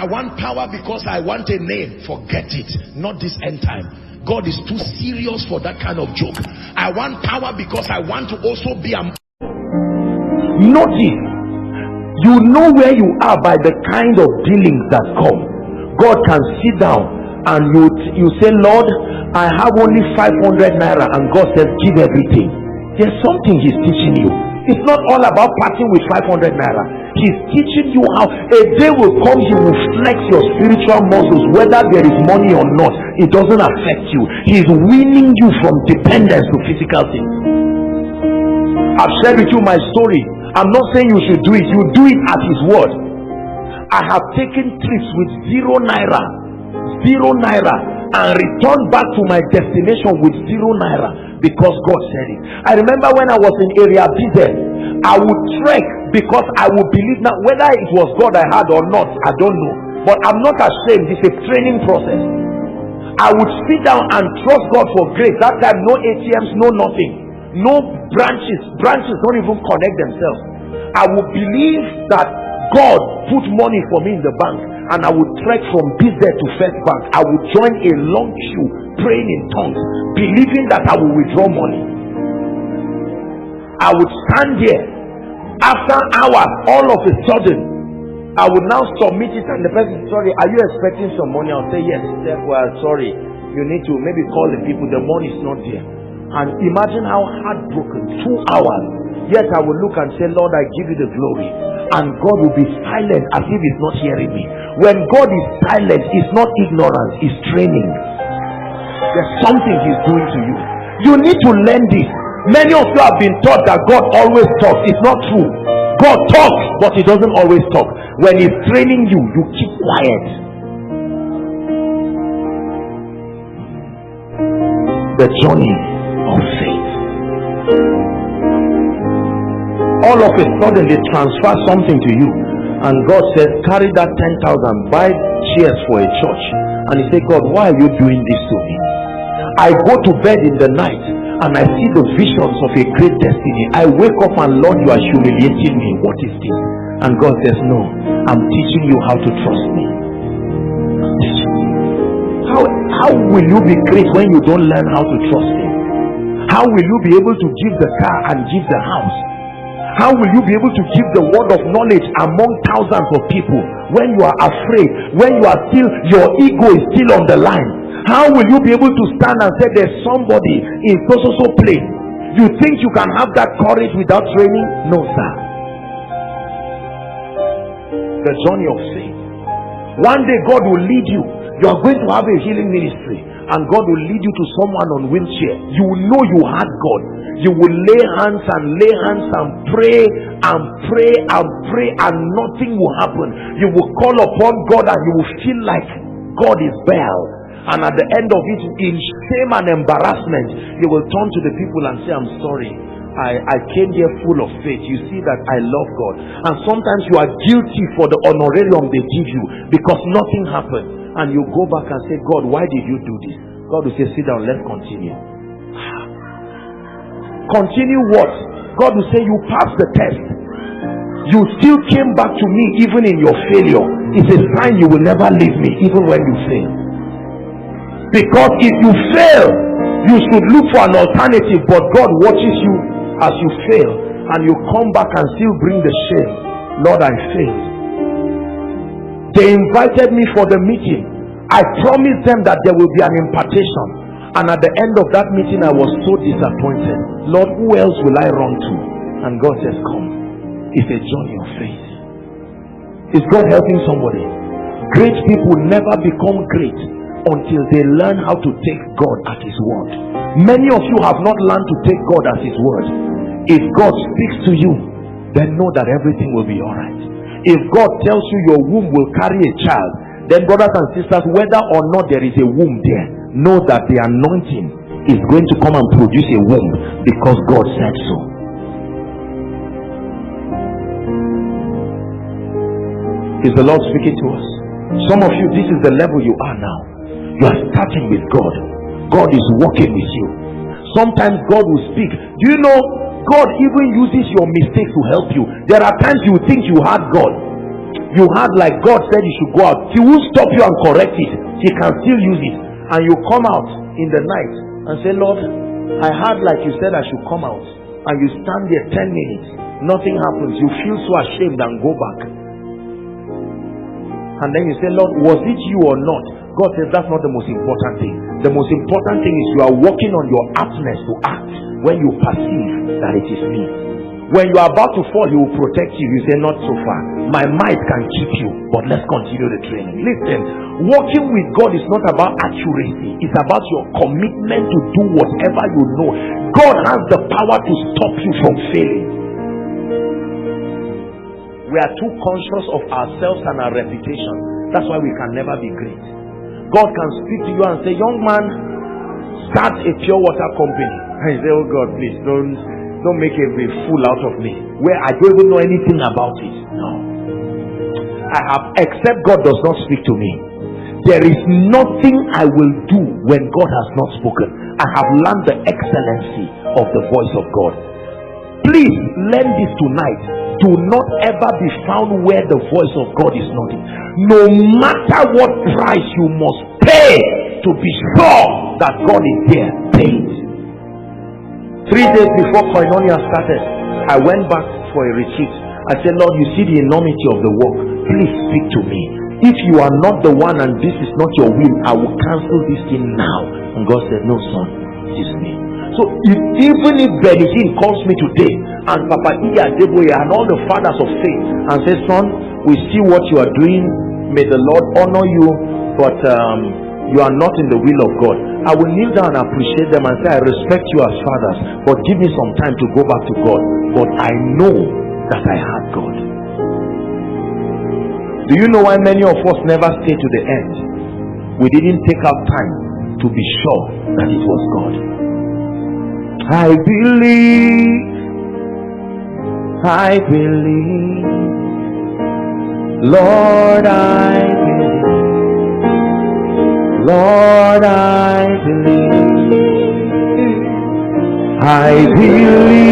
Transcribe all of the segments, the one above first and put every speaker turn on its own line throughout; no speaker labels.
I want power because I want a name. Forget it. Not this end time. God is too serious for that kind of joke. I want power because I want to also be a... Notice, you know where you are by the kind of dealings that come. God can sit down and you say, Lord, I have only 500 naira, and God says, give everything. There's something he's teaching you. It's not all about parting with 500 naira. He's teaching you how a day will come, he will flex your spiritual muscles, whether there is money or not. It doesn't affect you. He's weaning you from dependence to physical things. I've shared with you my story. I'm not saying you should do it. You do it at his word. I have taken trips with 0 naira, and returned back to my destination with 0 naira because God said it. I remember when I was in area BZ, I would trek because I would believe. Now whether it was God I had or not, I don't know, but I'm not ashamed. It's a training process. I would sit down and trust God for grace. That time, no ATMs, no nothing, no branches don't even connect themselves. I would believe that God put money for me in the bank, and I would trek from BZ to First Bank. I would join a long queue praying in tongues, believing that I will withdraw money. I would stand there. After hours, all of a sudden, I would now submit it, and the person, sorry, are you expecting some money? I'll say yes. Well, sorry, you need to maybe call the people, the money is not there. And imagine how heartbroken, 2 hours. Yet I will look and say, Lord, I give you the glory. And God will be silent as if he's not hearing me. When God is silent, it's not ignorance, it's training. There's something he's doing to you. You need to learn this. Many of you have been taught that God always talks. It's not true. God talks, but he doesn't always talk. When he's training you, you keep quiet. The journey of faith. All of a sudden they transfer something to you, and God says, carry that 10,000, buy chairs for a church. And he said, God, why are you doing this to me? I go to bed in the night and I see the visions of a great destiny. I wake up and, Lord, you are humiliating me. What is this? And God says, no, I'm teaching you how to trust me. How will you be great when you don't learn how to trust him? How will you be able to give the car and give the house? How will you be able to give the word of knowledge among thousands of people when you are afraid, when you are still, your ego is still on the line? How will you be able to stand and say there's somebody in so place? You think you can have that courage without training? No, sir. The journey of faith. One day God will lead you. You are going to have a healing ministry, and God will lead you to someone on wheelchair. You will know you had God. You will lay hands and pray and pray and pray, and nothing will happen. You will call upon God and you will feel like God is Baal. And at the end of it, in shame and embarrassment, you will turn to the people and say, I'm sorry, I came here full of faith. You see that I love God. And sometimes you are guilty for the honorarium they give you because nothing happened. And you go back and say, God, why did you do this? God will say, sit down, let's continue. Continue what? God will say, you passed the test. You still came back to me even in your failure. It's a sign you will never leave me even when you fail. Because if you fail, you should look for an alternative, but God watches you as you fail, and you come back and still bring the shame. Lord, I failed. They invited me for the meeting. I promised them that there will be an impartation, and at the end of that meeting I was so disappointed. Lord, who else will I run to? And God says, come. It's a journey of faith. Is God helping somebody? Great people never become great until they learn how to take God at his word. Many of you have not learned to take God at his word. If God speaks to you, then know that everything will be all right. If God tells you your womb will carry a child, then brothers and sisters, whether or not there is a womb there, know that the anointing is going to come and produce a womb because God said so. Is the Lord speaking to us? Some of you, this is the level you are now. You are starting with God. God is working with you. Sometimes God will speak. Do you know God even uses your mistakes to help you? There are times you think you had God. you had like God said you should go out, he will stop you and correct it. He can still use it. And you come out in the night and say, Lord, I had like you said I should come out. And you stand there 10 minutes, nothing happens. You feel so ashamed and go back. And then you say, Lord, was it you or not? God says that's not the most important thing. The most important thing is you are working on your aptness to act when you perceive that it is me. When you are about to fall, he will protect you. You say, not so far. My might can keep you, but let's continue the training. Listen, walking with God is not about accuracy. It's about your commitment to do whatever you know. God has the power to stop you from failing. We are too conscious of ourselves and our reputation. That's why we can never be great. God can speak to you and say, young man, start a pure water company. And you say, oh God, please don't make a fool out of me, where I don't even know anything about it. No. Except God does not speak to me, there is nothing I will do when God has not spoken. I have learned the excellency of the voice of God. Please learn this tonight. Do not ever be found where the voice of God is not in. No matter what price you must pay to be sure that God is there, pay it. 3 days before Koinonia started, I went back for a retreat. I said, Lord, you see the enormity of the work. Please speak to me. If you are not the one and this is not your will, I will cancel this thing now. And God said, no, son, it is me. So even if Benjamin calls me today, and Papa Iya Deboye and all the fathers of faith, and says, son, we see what you are doing, may the Lord honor you, but you are not in the will of God, I will kneel down and appreciate them and say, I respect you as fathers, but give me some time to go back to God. But I know that I had God. Do you know why many of us never stay to the end? We didn't take out time to be sure that it was God. I believe, Lord, I believe, Lord, I believe, I believe,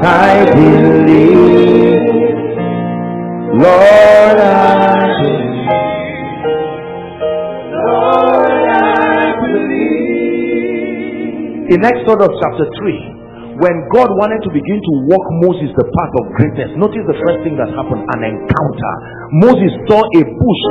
Lord, I believe, Lord, I believe. In Exodus chapter 3, when God wanted to begin to walk Moses the path of greatness, notice the first thing that happened, an encounter. Moses saw a bush.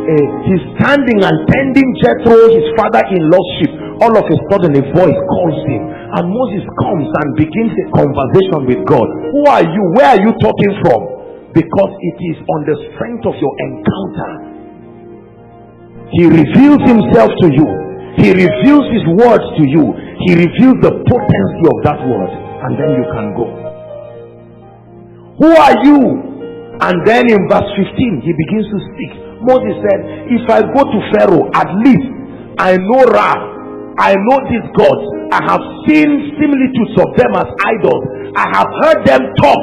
He's standing and tending Jethro, his father-in-law's sheep. All of a sudden a voice calls him, and Moses comes and begins a conversation with God. Who are you? Where are you talking from? Because it is on the strength of your encounter. He reveals himself to you. He reveals his words to you. He reveals the potency of that word, and then you can go. Who are you? And then in verse 15 he begins to speak. Moses said, if I go to Pharaoh, at least I know Ra, I know these gods, I have seen similitudes of them as idols, I have heard them talk,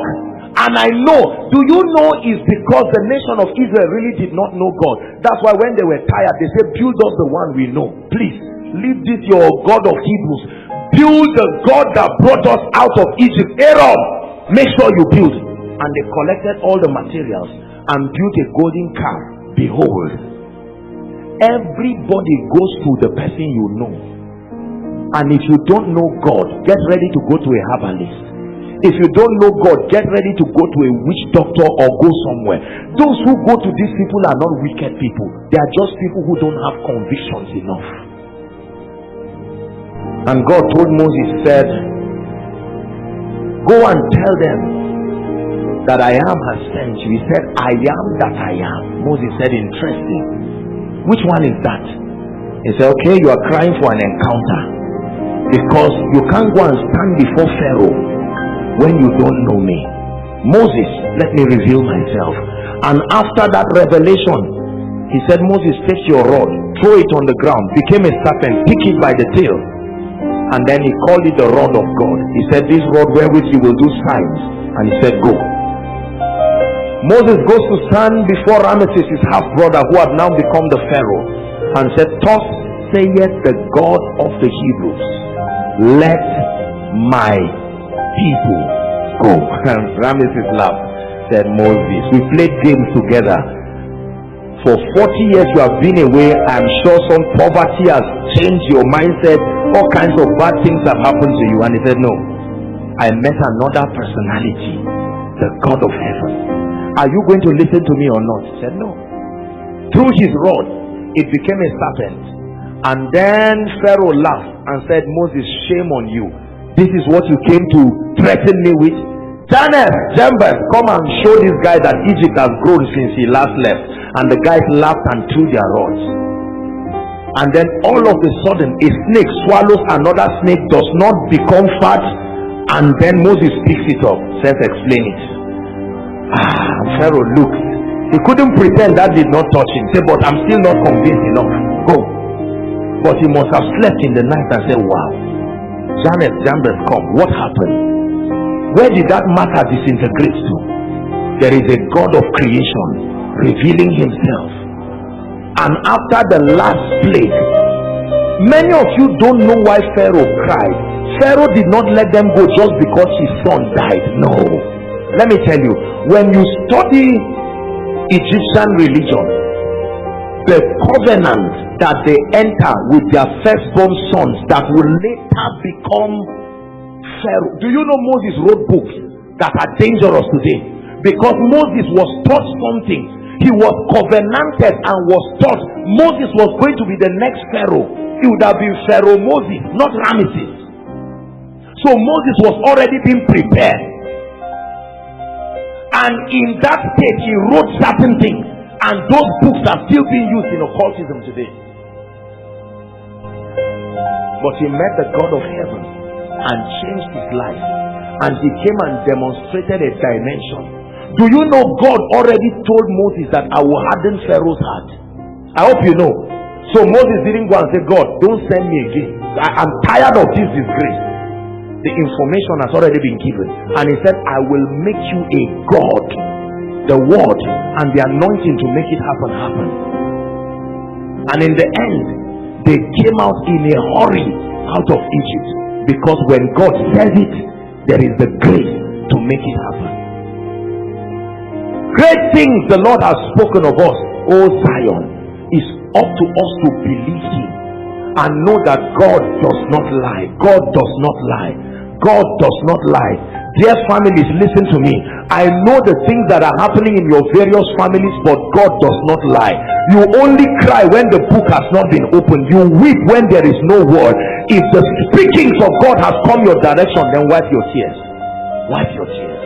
and I know. Do you know it's because the nation of Israel really did not know God? That's why when they were tired, they said, build us the one we know. Please, leave this your God of Hebrews. Build the God that brought us out of Egypt. Aaron, make sure you build. And they collected all the materials and built a golden calf. Behold, everybody goes to the person you know. And if you don't know God, get ready to go to a herbalist. If you don't know God, get ready to go to a witch doctor or go somewhere. Those who go to these people are not wicked people. They are just people who don't have convictions enough. And God told Moses, said, go and tell them that I am has sent you. He said, I am that I am. Moses said, interesting. Which one is that? He said, okay, you are crying for an encounter, because you can't go and stand before Pharaoh when you don't know me. Moses, let me reveal myself. And after that revelation, he said, Moses, take your rod, throw it on the ground, became a serpent, pick it by the tail. And then he called it the rod of God. He said, this rod wherewith you will do signs. And he said, go. Moses goes to stand before Ramesses, his half-brother, who had now become the Pharaoh, and said, thus saith the God of the Hebrews, let my people go. And Ramesses laughed. said, Moses, we played games together. For 40 years you have been away. I'm sure some poverty has changed your mindset. All kinds of bad things have happened to you. And he said, no, I met another personality, the God of heaven. Are you going to listen to me or not? He said, no. Through his rod, it became a serpent. And then Pharaoh laughed and said, Moses, shame on you. This is what you came to threaten me with? Janeth, Jambres, come and show this guy that Egypt has grown since he last left. And the guys laughed and threw their rods. And then all of a sudden, a snake swallows another snake, does not become fat. And then Moses picks it up, says, explain it. Pharaoh looked. He couldn't pretend that did not touch him. Say, but I'm still not convinced enough. Go. But he must have slept in the night and said, wow, Janeth, Jambres, come. What happened? Where did that matter disintegrate to? There is a God of creation revealing himself. And after the last plague, many of you don't know why Pharaoh cried. Pharaoh did not let them go just because his son died. No. Let me tell you, when you study Egyptian religion, the covenant that they enter with their firstborn sons that will later become Pharaoh. Do you know Moses wrote books that are dangerous today? Because Moses was taught something. He was covenanted and was taught Moses was going to be the next Pharaoh. It would have been Pharaoh Moses, not Ramesses. So Moses was already being prepared. And in that state he wrote certain things. And those books are still being used in occultism today. But he met the God of heaven and changed his life. And he came and demonstrated a dimension. Do you know God already told Moses that I will harden Pharaoh's heart? I hope you know. So Moses didn't go and say, God, don't send me again. I'm tired of this disgrace. The information has already been given. And he said, I will make you a God. The word and the anointing to make it happen. And in the end, they came out in a hurry out of Egypt. Because when God says it, there is the grace to make it happen. Great things the Lord has spoken of us, O Zion. Is up to us to believe him and know that God does not lie. God does not lie. God does not lie. Dear families, listen to me. I know the things that are happening in your various families, but God does not lie. You only cry when the book has not been opened. You weep when there is no word. If the speakings of God has come your direction, then wipe your tears. Wipe your tears.